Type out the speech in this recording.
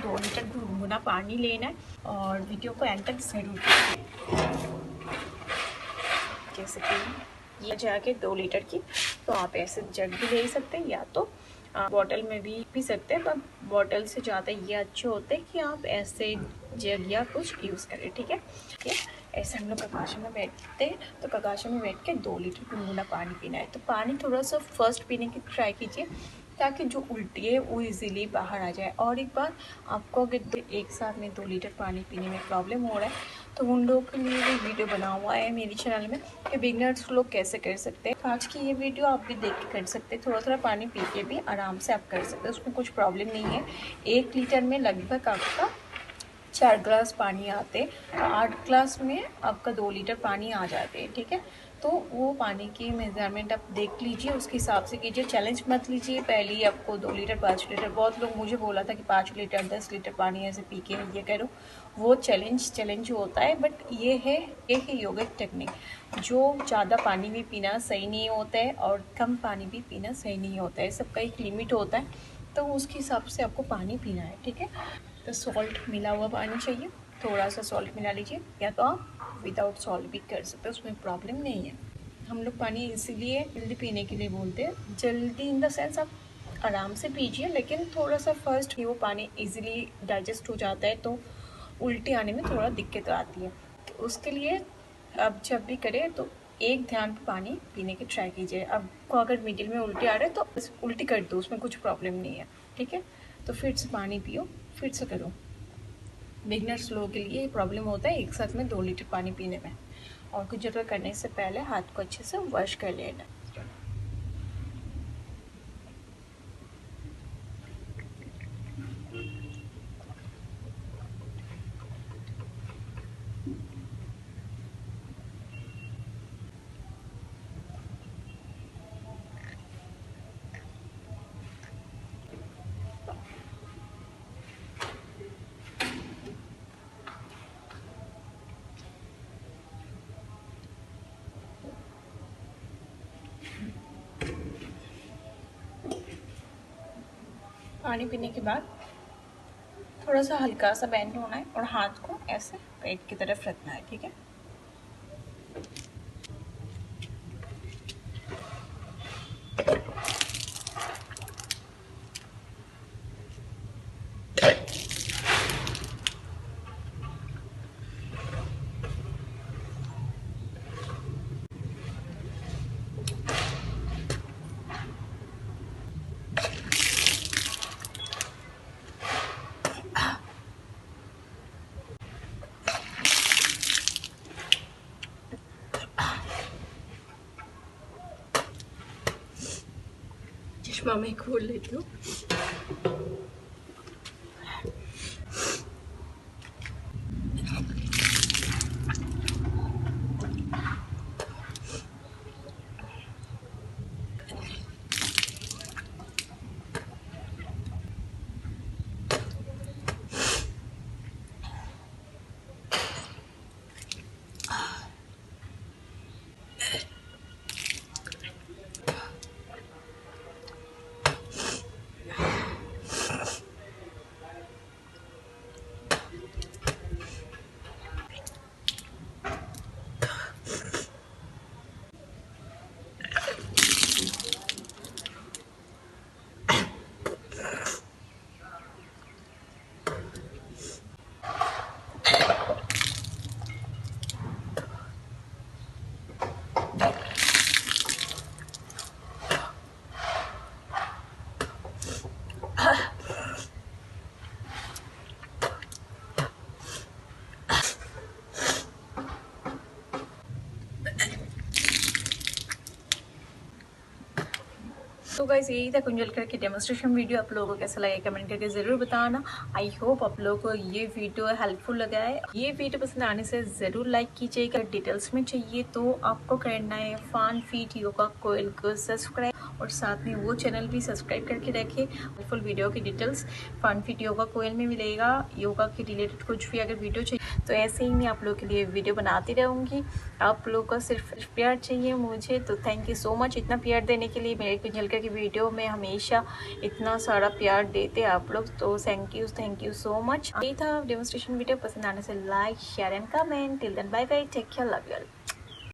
2 litre गुनगुना पानी लेना है और वीडियो को एंड तक जरूर देखिए। जैसे कि ये जाके 2 लीटर की, तो आप ऐसे जग भी ले सकते हैं या तो बॉटल में भी पी सकते हैं, पर बॉटल से ज़्यादा ये अच्छे होते हैं कि आप ऐसे जग या कुछ यूज़ करें। ठीक है, ऐसे हम लोग ककाशा में बैठते हैं, तो ककाशा में बैठ के 2 लीटर गुनगुना पानी पीना है। तो पानी थोड़ा सा फर्स्ट पीने की ट्राई कीजिए ताकि जो उल्टी है वो इजीली बाहर आ जाए। और एक बार आपको अगर एक साथ में 2 लीटर पानी पीने में प्रॉब्लम हो रहा है तो उन लोगों के लिए भी वीडियो बना हुआ है मेरी चैनल में कि बिगनर्स लोग कैसे कर सकते हैं। आज की ये वीडियो आप भी देख के कर सकते हैं। थोड़ा थोड़ा पानी पी के भी आराम से आप कर सकते हैं, उसमें कुछ प्रॉब्लम नहीं है। 1 लीटर में लगभग आपका 4 ग्लास पानी आते, तो 8 ग्लास में आपका 2 लीटर पानी आ जाते हैं। ठीक है, तो वो पानी की मेज़रमेंट आप देख लीजिए, उसके हिसाब से कीजिए। चैलेंज मत लीजिए पहले ही आपको 2 लीटर 5 लीटर। बहुत लोग मुझे बोला था कि 5 लीटर 10 लीटर पानी ऐसे पी के ये करो, वो चैलेंज होता है। बट ये है योगिक टेक्निक। जो ज़्यादा पानी भी पीना सही नहीं होता है और कम पानी भी पीना सही नहीं होता है, सबका एक लिमिट होता है, तो उसके हिसाब से आपको पानी पीना है। ठीक है, तो सॉल्ट मिला हुआ पानी चाहिए, थोड़ा सा सॉल्ट मिला लीजिए, या तो आप विदाउट सॉल्ट भी कर सकते हैं, उसमें प्रॉब्लम नहीं है। हम लोग पानी इसीलिए जल्दी पीने के लिए बोलते हैं। जल्दी इन द सेंस आप आराम से पीजिए, लेकिन थोड़ा सा फर्स्ट वो पानी इजीली डाइजेस्ट हो जाता है, तो उल्टी आने में थोड़ा दिक्कत आती है। तो उसके लिए अब जब भी करें तो एक ध्यान पे पानी पीने की ट्राई कीजिए। आपको अगर मिडिल में उल्टी आ रहा है तो उल्टी कर दो, उसमें कुछ प्रॉब्लम नहीं है। ठीक है, तो फिर से पानी पियो, फिर से करो। बिगनर्स लोगों के लिए प्रॉब्लम होता है एक साथ में 2 लीटर पानी पीने में। और कुछ जगह करने से पहले हाथ को अच्छे से वॉश कर लेना। पानी पीने के बाद थोड़ा सा हल्का सा बेंड होना है और हाथ को ऐसे पेट की तरफ रखना है। ठीक है, चश्मा मैं खोल लेती हूँ। तो गाइस यही था कुंजल करके डेमोन्स्ट्रेशन वीडियो। आप लोगों को कैसा लगा कमेंट करके ज़रूर बताना। आई होप आप लोगों को ये वीडियो हेल्पफुल लगा है। ये वीडियो पसंद आने से ज़रूर लाइक कीजिएगा। डिटेल्स में चाहिए तो आपको करना है फन फिट योगा कोयल को सब्सक्राइब, और साथ में वो चैनल भी सब्सक्राइब करके रखें। हेल्पफुल वीडियो की डिटेल्स फन फिट योगा कोयल में मिलेगा। योगा के रिलेटेड कुछ भी अगर वीडियो चाहिए तो ऐसे ही मैं आप लोगों के लिए वीडियो बनाती रहूँगी। आप लोगों का सिर्फ प्यार चाहिए मुझे, तो थैंक यू सो मच इतना प्यार देने के लिए। मेरे झलका की वीडियो में हमेशा इतना सारा प्यार देते आप लोग, तो थैंक यू सो मच। यही था डेमोन्स्ट्रेशन वीडियो। पसंद आने से like share and comment. Till then bye bye, take care, love you all.